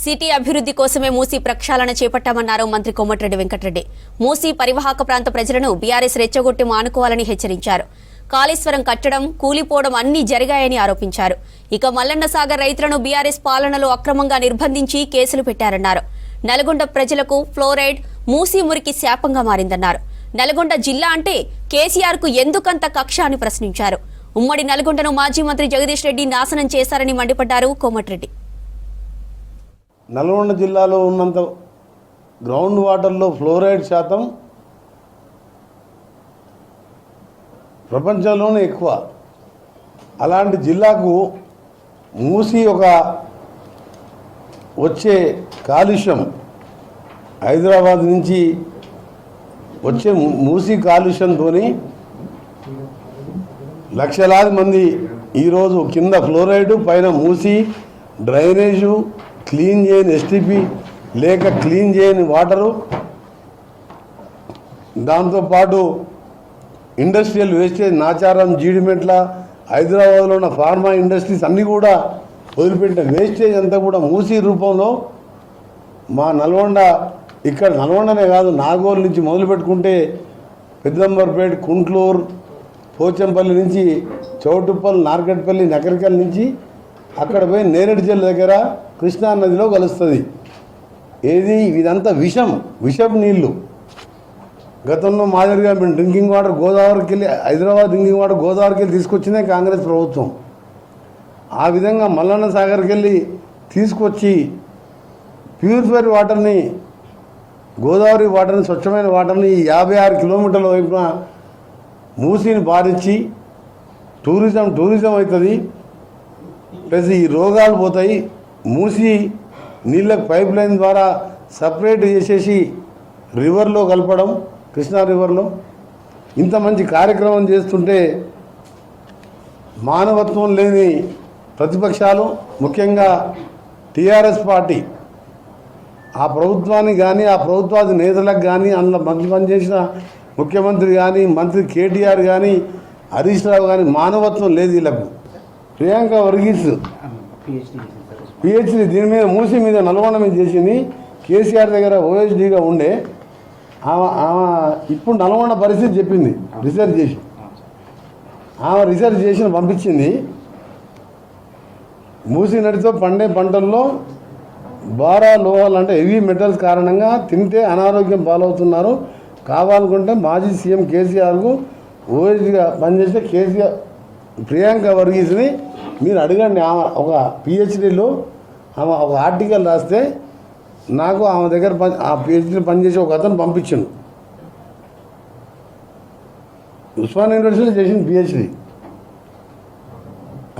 City అభివృద్ధి కోసమే మూసీ ప్రక్షాళన చేపట్టామన్నారు మంత్రి కోమటిరెడ్డి వెంకటరెడ్డి. మూసీ పరివాహక ప్రాంత ప్రజలను బీఆర్ఎస్ రెచ్చగొట్టి మానుకోవాలని హెచ్చరించారు. కాళేశ్వరం కట్టడం, కూలిపోవడం అన్నీ జరిగాయని ఆరోపించారు. ఇక మల్లన్న సాగర్ రైతులను బీఆర్ఎస్ పాలనలో అక్రమంగా నిర్బంధించి కేసులు పెట్టారన్నారు. నల్గొండ ప్రజలకు ఫ్లోరైడ్ మూసీ మురికి శాపంగా మారిందన్నారు. నల్గొండ జిల్లా అంటే కేసీఆర్ కు ఎందుకంత కక్ష అని ప్రశ్నించారు. ఉమ్మడి నల్గొండను మాజీ మంత్రి జగదీష్ రెడ్డి నాశనం చేశారని మండిపడ్డారు కోమటిరెడ్డి. నల్గొండ జిల్లాలో ఉన్నంత గ్రౌండ్ వాటర్లో ఫ్లోరైడ్ శాతం ప్రపంచంలోనే ఎక్కువ. అలాంటి జిల్లాకు మూసి ఒక వచ్చే కాలుష్యం, హైదరాబాద్ నుంచి వచ్చే మూసి కాలుష్యంతో లక్షలాది మంది ఈరోజు కింద ఫ్లోరైడ్, పైన మూసి, డ్రైనేజు, క్లీన్ చేయని ఎస్టీపీ లేక క్లీన్ చేయని వాటరు, దాంతోపాటు ఇండస్ట్రియల్ వేస్టేజ్, నాచారం, జీడిమెట్ల, హైదరాబాద్లో ఉన్న ఫార్మా ఇండస్ట్రీస్ అన్నీ కూడా వదిలిపెట్టిన వేస్టేజ్ అంతా కూడా మూసీ రూపంలో మా నల్గొండ, ఇక్కడ నల్గొండనే కాదు, నాగోల్ నుంచి మొదలు పెట్టుకుంటే పెద్దంబర్పేట, కుంట్లూరు, పోచంపల్లి నుంచి చౌటుప్పల్, నార్కట్పల్లి, నకరికల్ నుంచి అక్కడ పోయి నేరేడు జల్ దగ్గర కృష్ణా నదిలో కలుస్తుంది. ఇదంతా విషపు నీళ్ళు. గతంలో మాదిరిగా మేము డ్రింకింగ్ వాటర్ గోదావరికి వెళ్ళి, హైదరాబాద్ డ్రింకింగ్ వాటర్ గోదావరికి వెళ్ళి తీసుకొచ్చిందే కాంగ్రెస్ ప్రభుత్వం. ఆ విధంగా మల్లన్న సాగర్కి వెళ్ళి తీసుకొచ్చి ప్యూరిఫైడ్ వాటర్ని, గోదావరి వాటర్ని, స్వచ్ఛమైన వాటర్ని 56 కిలోమీటర్ల వైపున మూసీని బారించి టూరిజం అవుతుంది. ప్లస్ ఈ రోగాలు పోతాయి. మూసి నీళ్ళకు పైప్ లైన్ ద్వారా సపరేట్ చేసేసి రివర్లో కలపడం, కృష్ణా రివర్లో. ఇంత మంచి కార్యక్రమం చేస్తుంటే మానవత్వం లేని ప్రతిపక్షాలు, ముఖ్యంగా టీఆర్ఎస్ పార్టీ, ఆ ప్రభుత్వానికి కానీ, ఆ ప్రభుత్వాది నేతలకు కానీ, అందులో మంచి పనిచేసిన ముఖ్యమంత్రి కానీ, మంత్రి కేటీఆర్ కానీ, హరీష్ రావు కానీ మానవత్వం లేదు వీళ్ళకు. ప్రియాంక వర్గీస్ పిహెచ్డి దీని మీద, మూసీ మీద, నల్గొండ మీద చేసింది. కేసీఆర్ దగ్గర ఓఎస్డీగా ఉండే ఆమె ఇప్పుడు నల్గొండ పరిస్థితి చెప్పింది. రీసెర్చ్ చేసి పంపించింది. మూసీ నదితో పండే పంటల్లో బారా లోహాలు అంటే హెవీ మెటల్స్ కారణంగా తింటే అనారోగ్యం పాలవుతున్నారు. కావాలనుకుంటే మాజీ సీఎం కేసీఆర్కు ఓఎస్డీగా పనిచేసే ప్రియాంక వర్గీస్ని మీరు అడగండి. ఆమె ఒక పిహెచ్డీలో ఆమె ఒక ఆర్టికల్ రాస్తే నాకు ఆమె దగ్గర ఆ పిహెచ్డీ పనిచేసి ఒక అతను పంపించాను. ఉస్మానియా యూనివర్సిటీలో చేసిన పిహెచ్డీ.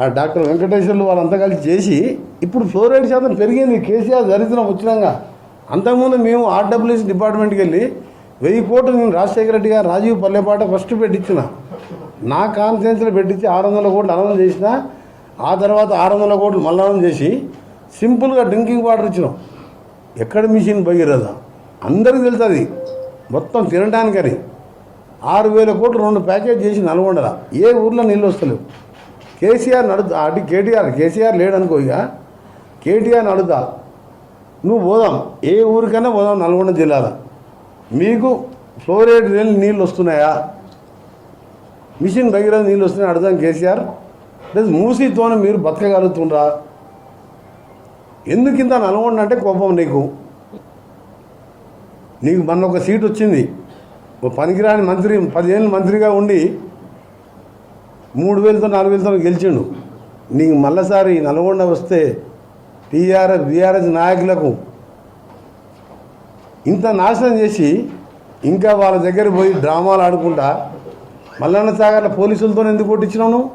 ఆ డాక్టర్ వెంకటేశ్వర్లు వాళ్ళంతా కలిసి చేసి ఇప్పుడు ఫ్లోరైడ్ శాతం పెరిగింది కేసీఆర్ దరిద్రం వచ్చినాక. అంతకుముందు మేము ఆర్డబ్ల్యూఎస్ డిపార్ట్మెంట్కి వెళ్ళి 1000 కోట్లు నేను రాజశేఖర రెడ్డి గారు, రాజీవ్ పల్లెపాట ఫస్ట్ పెట్టించిన, నా కాన్ఫిడెన్స్లో పెట్టించి 600 కోట్లు అనౌన్స్ చేసిన. ఆ తర్వాత 600 కోట్లు మళ్ళీ చేసి సింపుల్గా డ్రింకింగ్ వాటర్ ఇచ్చినాం. ఎక్కడ మిషన్ భగీరథ అందరికీ తెలుస్తుంది, మొత్తం తినడానికని 6000 కోట్లు 2 ప్యాకేజ్ చేసి నల్గొండల ఏ ఊర్లో నీళ్ళు వస్తలేవు. కేసీఆర్ నడుద్దా అటు కేసీఆర్ లేడనుకో, ఇక కేటీఆర్ నడుద్దా, నువ్వు పోదాం, ఏ ఊరికైనా పోదాం నల్గొండ జిల్లాలో. మీకు ఫ్లోరైడ్ నీళ్ళు వస్తున్నాయా, మిషన్ భగీరథ నీళ్ళు వస్తున్నాయి అడుగుదాం కేసీఆర్. ప్లస్ మూసీతోనే మీరు బతకగలుగుతుండ్రా? ఎందుకు ఇంత నల్గొండ అంటే కోపం నీకు మొన్న ఒక సీట్ వచ్చింది, పనికిరాని మంత్రి, 10 ఏళ్ళు మంత్రిగా ఉండి 3000తో 4000తో గెలిచిండు. నీకు మళ్ళీసారి నల్గొండ వస్తే బీఆర్ఎస్ నాయకులకు ఇంత నాశనం చేసి ఇంకా వాళ్ళ దగ్గర పోయి డ్రామాలు ఆడుకుంటా మల్లన్న సాగర్ల పోలీసులతో ఎందుకు కొట్టించినావు నువ్వు?